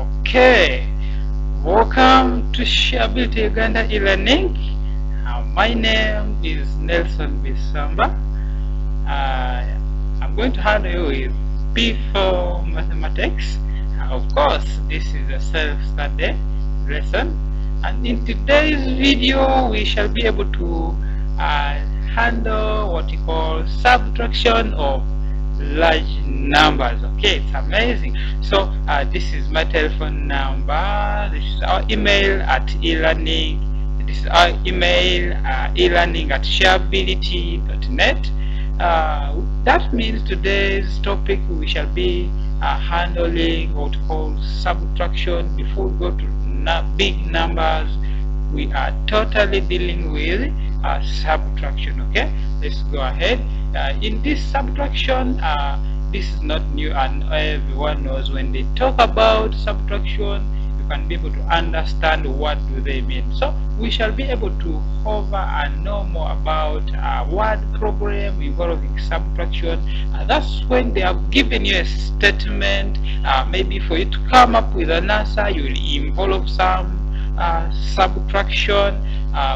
Okay, welcome to Shareability Uganda e-learning. My name is Nelson Bisamba. I'm going to handle you with P4 mathematics. Of course, this is a self-study lesson, and in today's video we shall be able to handle what you call subtraction of large numbers. Okay, it's amazing. So this is my telephone number, this is our email at e-learning, this is our email e-learning at shareability.net. That means today's topic we shall be handling what we call subtraction. Before we go to big numbers, we are totally dealing with subtraction. Okay, let's go ahead. In this subtraction, this is not new, and everyone knows when they talk about subtraction, you can be able to understand what do they mean. So we shall be able to hover and know more about word problem involving subtraction. That's when they have given you a statement. Maybe for you to come up with an answer, you will involve some subtraction.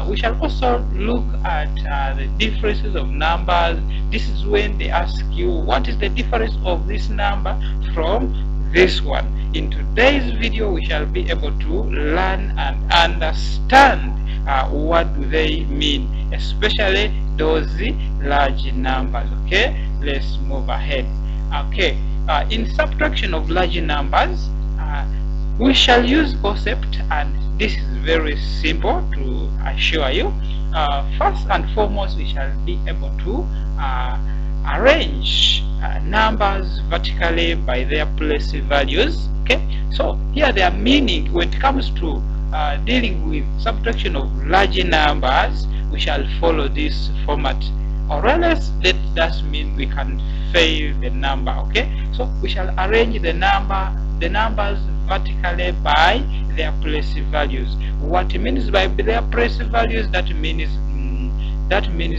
We shall also look at the differences of numbers. This is when they ask you what is the difference of this number from this one. In today's video we shall be able to learn and understand what do they mean, especially those large numbers. Okay, let's move ahead. Okay, in subtraction of large numbers, we shall use concept, and this is very simple to assure you. First and foremost, we shall be able to arrange numbers vertically by their place values. Okay, so here their meaning when it comes to dealing with subtraction of large numbers, we shall follow this format, or else that means we can fail the number. Okay, so we shall arrange the numbers vertically by their place values. What it means by their place values, that means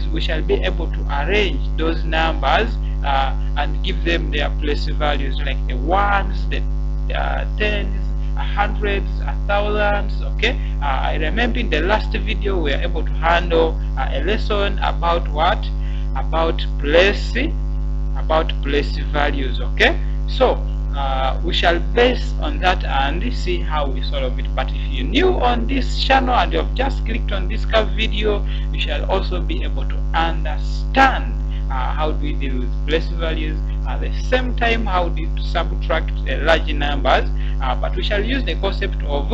we shall be able to arrange those numbers and give them their place values, like the ones, the tens, hundreds, thousands. Okay, I remember in the last video we were able to handle a lesson about what? About place values. Okay, so we shall base on that and see how we solve it. But if you're new on this channel and you have just clicked on this video, you shall also be able to understand how do we deal with place values, at the same time how do we subtract large numbers. But we shall use the concept of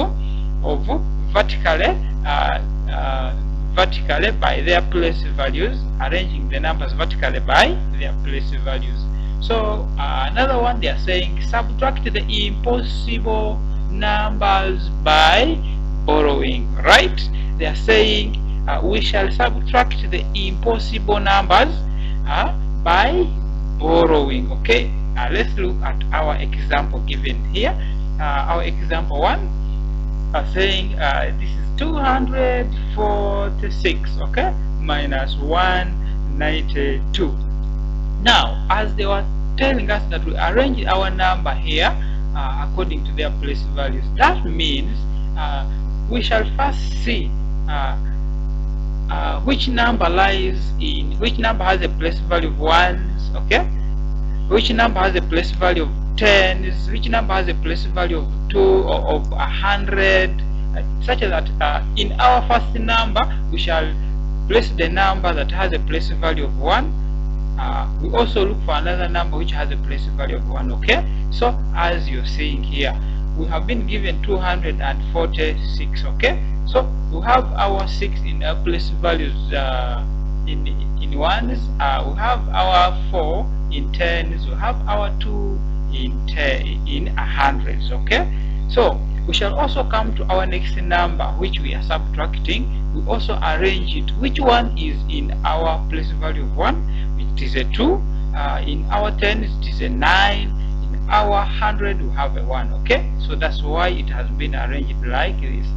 vertically by their place values, arranging the numbers vertically by their place values. So another one, they are saying subtract the impossible numbers by borrowing. Right, they are saying we shall subtract the impossible numbers by borrowing. Okay, let's look at our example given here. Our example one are saying this is 246, okay, minus 192. Now, as they were telling us that we arrange our number here according to their place values, that means we shall first see which number has a place value of ones, okay, which number has a place value of tens, which number has a place value of 2 or of 100, such that in our first number we shall place the number that has a place value of 1. We also look for another number which has a place value of 1. Okay, so as you're seeing here, we have been given 246. Okay, so we have our 6 in our place values in ones, we have our 4 in tens, we have our 2 in hundreds. Okay, so we shall also come to our next number which we are subtracting. We also arrange it, which one is in our place value of 1, it is a 2, in our 10 it is a 9, in our 100 we have a 1. Okay, so that's why it has been arranged like this.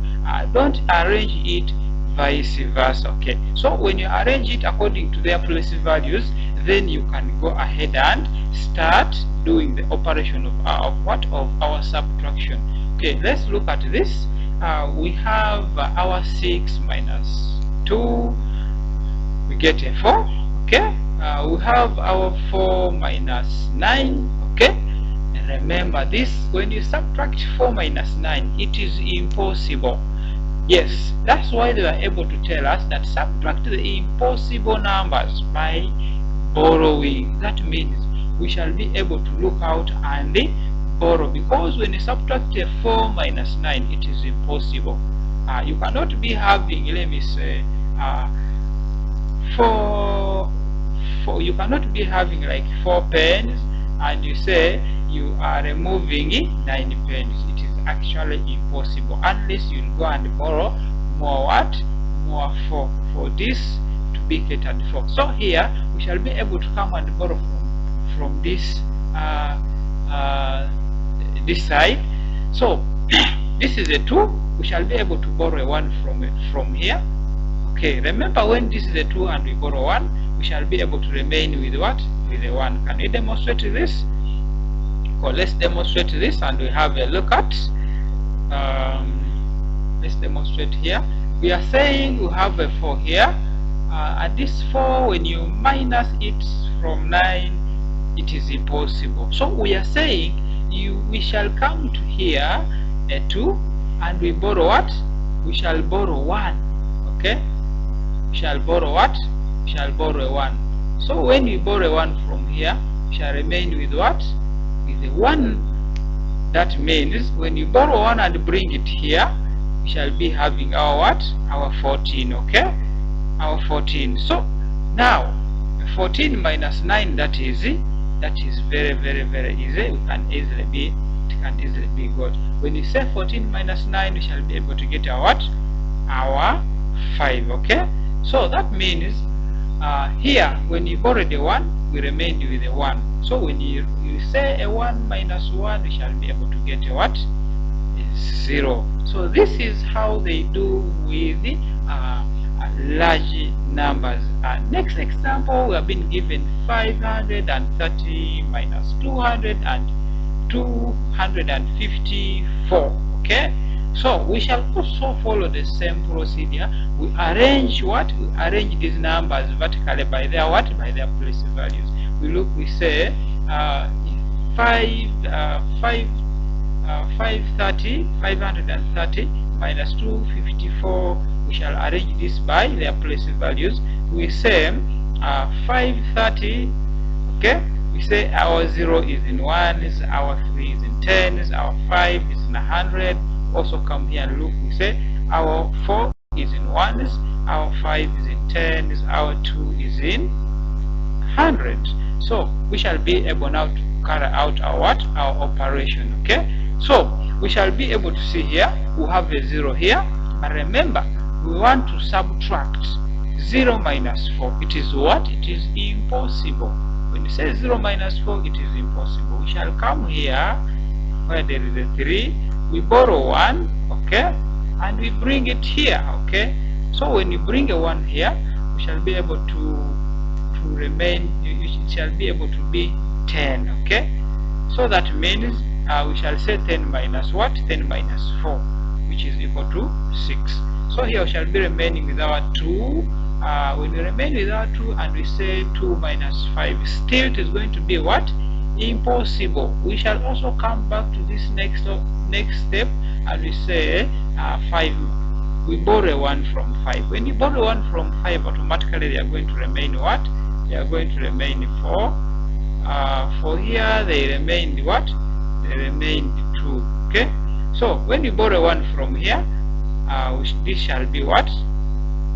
Don't arrange it vice versa. Okay, so when you arrange it according to their place values, then you can go ahead and start doing the operation of our subtraction. Okay, let's look at this. We have our 6 minus 2, we get a 4. Okay, we have our 4 minus 9. Okay, and remember this, when you subtract 4 minus 9, it is impossible. Yes, that's why they were able to tell us that subtract the impossible numbers by borrowing. That means we shall be able to look out and borrow, because when you subtract a 4 minus 9, it is impossible. You cannot be having, let me say, you cannot be having like 4 pens and you say you are removing 9 pens. It is actually impossible unless you go and borrow more 4 for this to be catered for. So here we shall be able to come and borrow from this this side. So this is a 2, we shall be able to borrow a 1 from here. Okay, remember when this is a 2 and we borrow 1, we shall be able to remain with what? With a 1. Can we demonstrate this? Okay, let's demonstrate this and we have a look at. Let's demonstrate here. We are saying we have a 4 here, and this 4, when you minus it from 9, it is impossible. So we are saying we shall come to here a 2 and we borrow what? We shall borrow 1. Okay, we shall borrow what? We shall borrow a 1. So when we borrow 1 from here, we shall remain with what? With a 1. That means when you borrow 1 and bring it here, we shall be having our what? Our 14. Okay, our 14. So now 14 minus 9, that is very, very, very easy. It can easily be got. When you say 14 minus 9, we shall be able to get our what? Our 5. Okay, so that means here when you borrow the 1, we remain with a 1. So when you say a 1 minus 1, we shall be able to get a what? A 0. So this is how they do with the large numbers. Next example, we have been given 530 minus 200 and 254. Okay, so we shall also follow the same procedure. We arrange what? We arrange these numbers vertically by their what? By their place values. We say 530 minus 254. We shall arrange this by their place values. We say 530. Okay, we say our 0 is in 1s, our 3 is in 10s, our 5 is in 100. Also come here and look, we say our 4 is in 1s, our 5 is in 10s, our 2 is in 100. So we shall be able now to carry out our what? Our operation. Okay, so we shall be able to see here we have a 0 here, but remember we want to subtract 0 minus 4. It is what? It is impossible. When you say 0 minus 4, it is impossible. We shall come here where there is a 3, we borrow 1, okay, and we bring it here. Okay, so when you bring a 1 here, we shall be able to remain, it shall be able to be 10. Okay, so that means we shall say 10 minus what? 10 minus 4, which is equal to 6. So here we shall be remaining with our 2. When we remain with our 2 and we say 2 minus 5, still it is going to be what? Impossible. We shall also come back to this next step and we say 5. We borrow 1 from 5. When you borrow 1 from 5, automatically they are going to remain what? They are going to remain 4. For here they remain what? They remain 2. Okay, so when you borrow 1 from here, this shall be what?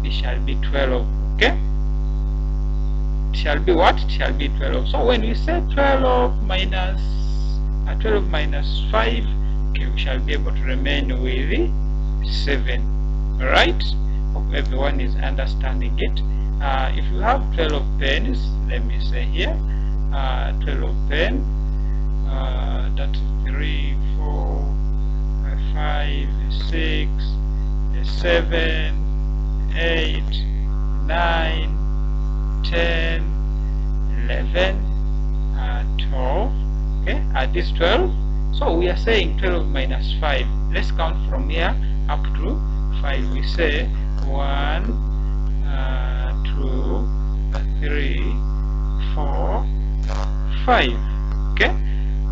This shall be 12. Okay, it shall be what? It shall be 12. So when we say 12 minus 5, okay, we shall be able to remain with 7. Alright, hope everyone is understanding it. If you have 12 pens, let me say here 12 pen, that's 3, 4, 5, 6, 7, 8, 9, 10, 11, 12. Okay, this 12. So we are saying 12 minus 5. Let's count from here up to 5. We say 1, 2, 3, 4, 5. Okay,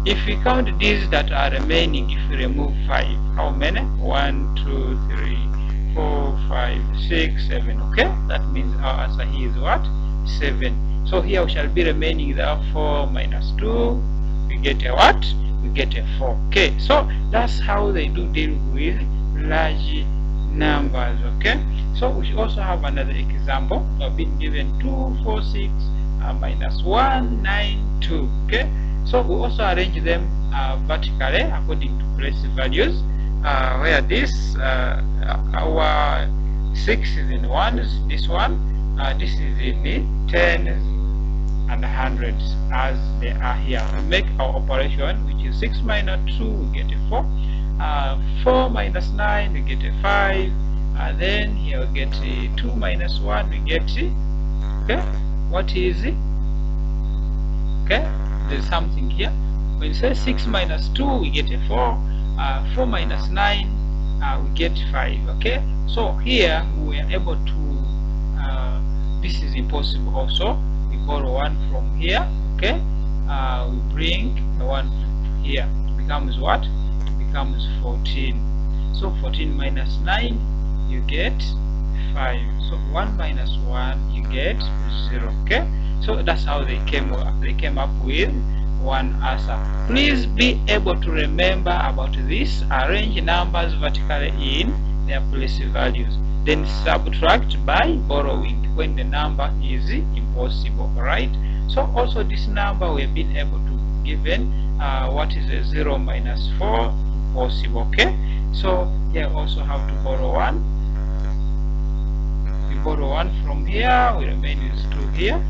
if we count these that are remaining, if we remove 5, how many? 1, 2, 3, 4, 5, 6, 7. Okay, that means our answer here is what? 7. So here we shall be remaining the 4 minus 2. We get a what? We get a 4. Okay, so that's how they do deal with large numbers. Okay, so we also have another example. We have been given 2, 4, 6 minus 1, 9, 2. Okay, so we also arrange them vertically according to place values, where this our 6 is in ones, this one, this is in the tens and hundreds as they are here. We make our operation, which is 6 minus 2, we get a 4. 4 minus 9, we get a 5. Then here we get 2 minus 1, we get, okay, what is it? Okay, there's something here. When you say 6 minus 2, we get a 4. 4 minus 9, we get 5. Okay, so here we are able to, this is impossible also. We borrow 1 from here. Okay, we bring the 1 here. It becomes what? It becomes 14. So 14 minus 9, you get 5. So 1 minus 1, you get 0. Okay, so that's how they came up with one answer. Please be able to remember about this. Arrange numbers vertically in their place values, then subtract by borrowing when the number is impossible. Right, so also this number we have been able to given what is a 0 minus 4, impossible. Okay, so here also have to borrow 1. We borrow 1 from here, we remain with 2 here.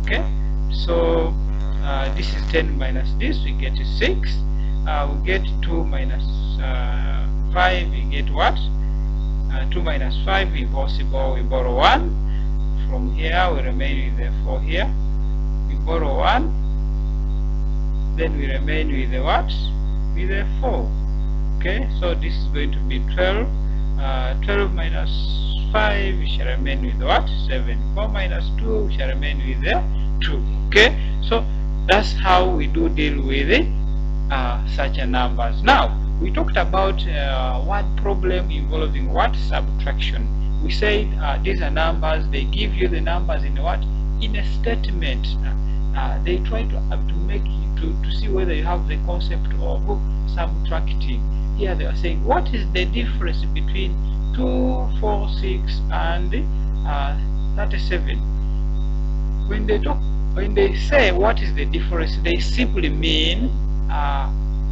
Okay, so this is 10 minus this, we get 6. We get 2 minus 5, we get what? 2 minus 5, impossible. We borrow 1 from here, we remain with the 4 here. We borrow 1, then we remain with the what? With the 4. Okay, so this is going to be 12. 12 minus 5, we shall remain with what? 7. 4 minus 2, we shall remain with the 2. Okay, so that's how we do deal with such a numbers. Now we talked about word problem involving what? Subtraction. We said these are numbers. They give you the numbers in what? In a statement. They try to make you to see whether you have the concept of subtracting. Here they are saying, what is the difference between 2, 4, 6 and 37? When they say what is the difference, they simply mean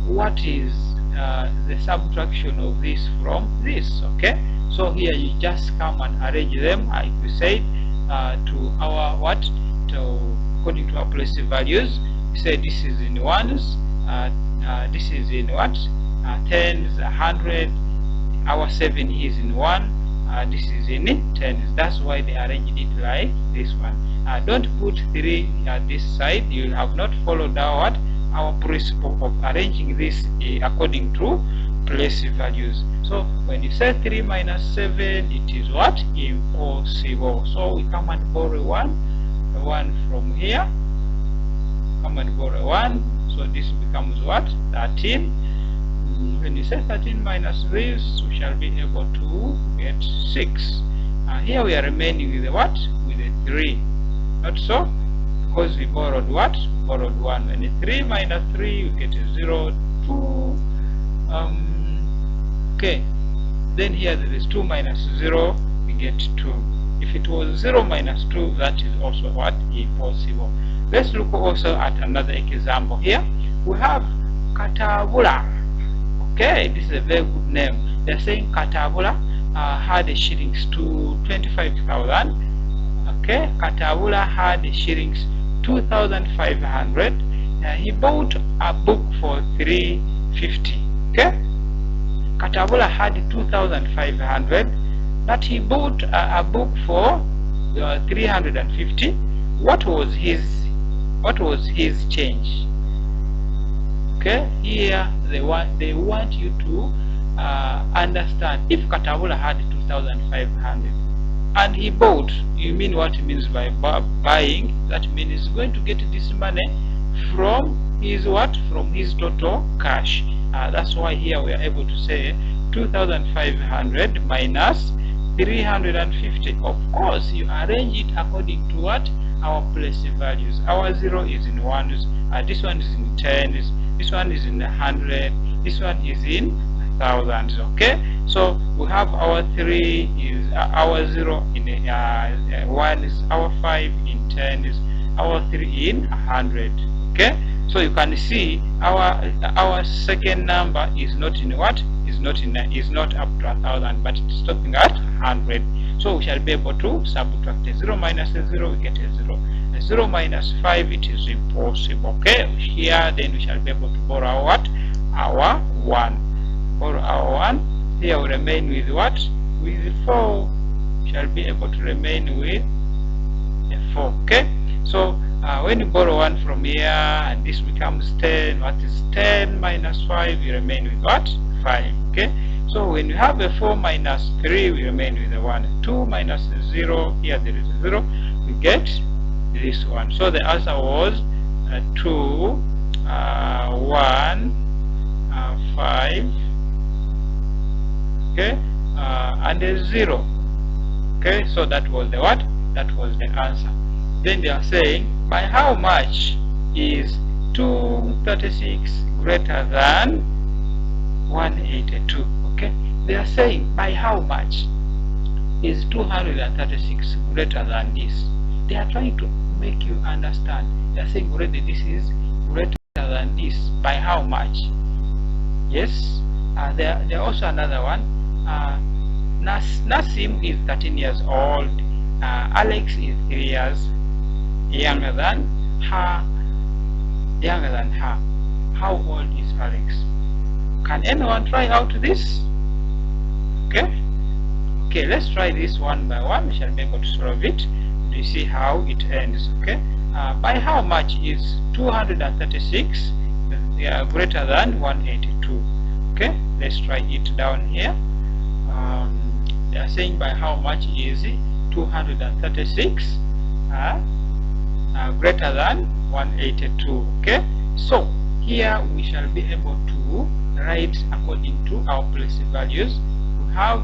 what is the subtraction of this from this. Okay, so here you just come and arrange them, like we said, to our what? According to our place values. We say this is in ones, this is in what? Tens, 100. Our 7 is in 1. This is in tens. That's why they arranged it like this one. Don't put 3 at this side. You will have not followed our principle of arranging this according to place values. So when you say 3 minus 7, it is what? Impossible. So we come and borrow 1 from here. Come and borrow 1. So this becomes what? 13. When you say 13 minus this, we shall be able to get 6. Here we are remaining with the what? With the 3. Not so, because we borrowed what? Borrowed 1. When it's 3 minus 3, we get a 0, 2. Okay, then here there is 2 minus 0, we get 2. If it was 0 minus 2, that is also what? Impossible. Let's look also at another example here. We have Katabula. Okay, this is a very good name. They're saying Katabula had a shillings to 25,000. Okay, Katabula had a shillings 2,500. He bought a book for 350. Okay, Katabula had 2,500. that he bought a book for 350. What was his change? Okay, here they want you to understand. If Katabula had 2,500 and he bought, you mean what it means by buying? That means he's going to get this money from his what? From his total cash. That's why here we are able to say 2,500 minus 350. Of course, you arrange it according to what? Our place values. Our 0 is in ones, this one is in tens, this one is in 100, this one is in thousands. Okay, so we have our 3 is our 0 in 1 is our 5 in 10 is our 3 in 100. Okay, so you can see our second number is not in what? Is not up to 1,000, but it's stopping at 100. So we shall be able to subtract a 0 minus a 0, we get a 0. A 0 minus 5, it is impossible. Okay, here then we shall be able to borrow our what? Our 1. Borrow our 1. Here we remain with what? With 4. We shall be able to remain with a 4. Okay, so when you borrow 1 from here and this becomes 10, what is 10 minus 5? You remain with what? 5. Okay, so when you have a 4 minus 3, we remain with a 1. 2 minus 0, here there is a 0, we get this one. So the answer was 2, 1, 5, okay, and a 0. Okay, so that was the what? That was the answer. Then they are saying, by how much is 236 greater than 182? Okay, they are saying, by how much is 236 greater than this? They are trying to make you understand. They are saying already this is greater than this. By how much? Yes. There also another one. Nasim is 13 years old. Alex is 3 years younger than her. How old is Alex? Can anyone try out this? Okay, let's try this one by one. We shall be able to solve it. You see how it ends. Okay, by how much is 236 greater than 182? Okay, let's try it down here. They are saying by how much is 236 greater than 182. Okay, so here we shall be able to write according to our place values. We have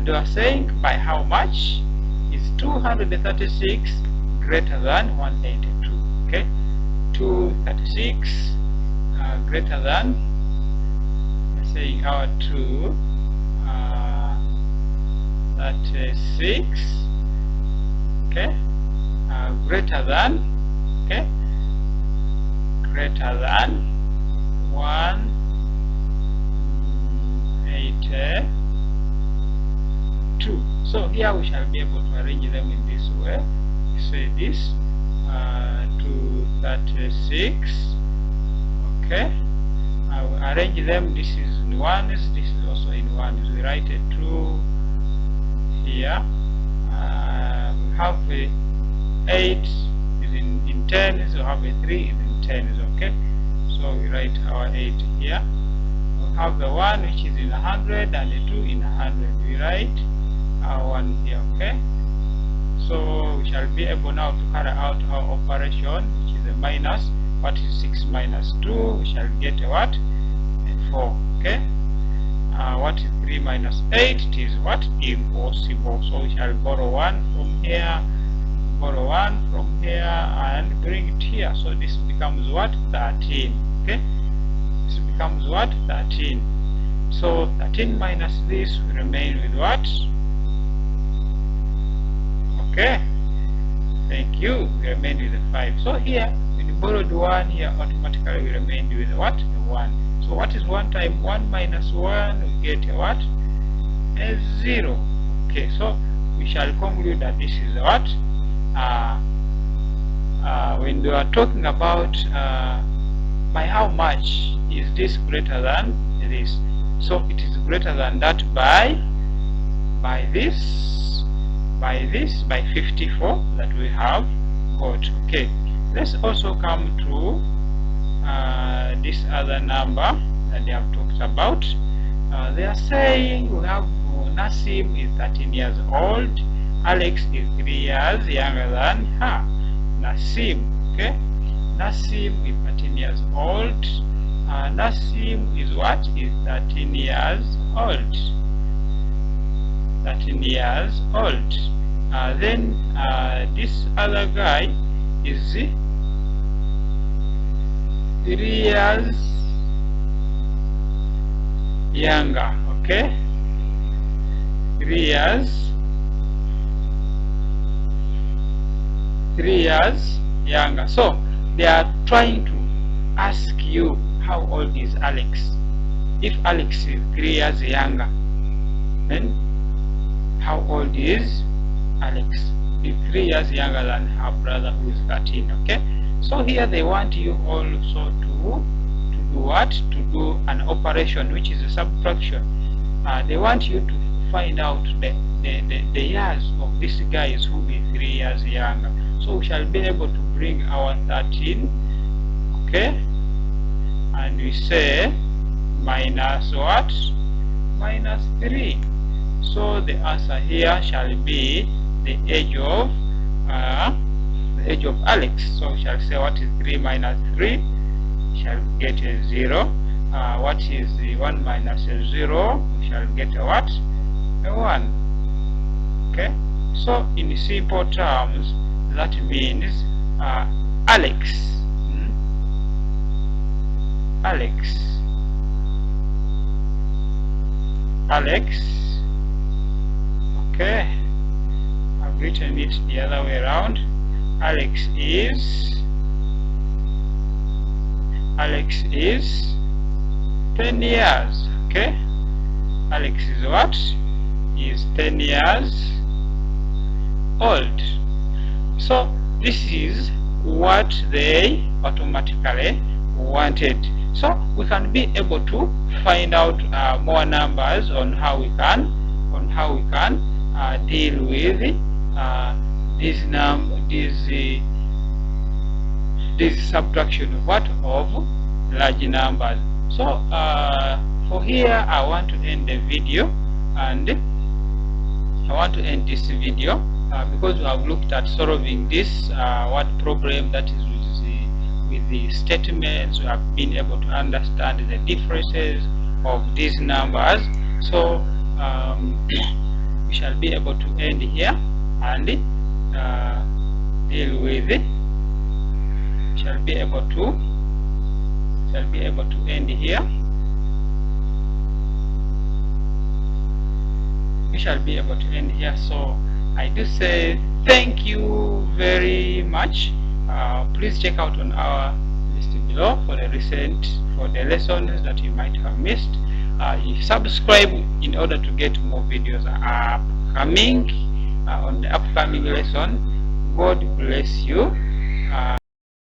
they are saying by how much is 236 greater than 182. Okay, 236 greater than, let's say our 236, okay, greater than, okay, greater than 182. So here we shall be able to arrange them in this way. Say this 236. Okay, I will arrange them. This is in ones, this is also in ones. We write a 2 here. We have a 8 is in tens. We have a 3 is in tens. Okay, so we write our 8 here. We have the 1 which is in 100 and the 2 in 100. We write our 1 here. Okay, so we shall be able now to carry out our operation, which is a minus. What is 6 minus 2? We shall get a what? A 4. Okay, what is 3 minus 8? It is what? Impossible. So we shall borrow 1 from here, borrow 1 from here, and bring it here. So this becomes what? 13. Okay, this becomes what? 13. So 13 minus this, we remain with what? Okay, thank you. We remain with the 5. So here, when you borrowed 1, here automatically we remain with what? A 1. So what is 1 times 1 minus 1? We get a what? A 0. Okay, so we shall conclude that this is what? When we are talking about by how much is this greater than this, so it is greater than that by by 54 that we have got. Okay, let's also come to this other number that they have talked about. They are saying we have Nasim is 13 years old, Alex is 3 years younger than her. Nasim, okay, Nasim is 13 years old. Nasim is what? Is 13 years old. 13 years old. Then this other guy is 3 years younger. Okay, 3 years younger. So they are trying to ask you how old is Alex. If Alex is 3 years younger, then how old is Alex? Is 3 years younger than her brother who is 13. Okay, so here they want you also to do what? To do an operation which is a subtraction. They want you to find out the years of these guys who be 3 years younger. So we shall be able to bring our 13, okay, and we say minus what? Minus 3. So the answer here shall be the age of Alex. So we shall say what is 3 minus 3? We shall get a 0. What is the 1 minus a 0? We shall get a what? A 1. Okay. So in simple terms, that means Alex. Alex. Okay. I've written it the other way around. Alex is 10 years. Okay. Alex is what? Is 10 years old. So this is what they automatically wanted. So we can be able to find out more numbers on how we can deal with this subtraction of what? Of large numbers. So for here I want to end the video, and I want to end this video because we have looked at solving this word problem, that is with the statements. We have been able to understand the differences of these numbers. So we shall be able to end here and deal with it. Shall be able to end here. We shall be able to end here. So I do say thank you very much. Please check out on our list below for the lessons that you might have missed. You subscribe in order to get more videos upcoming on the upcoming lesson. God bless you.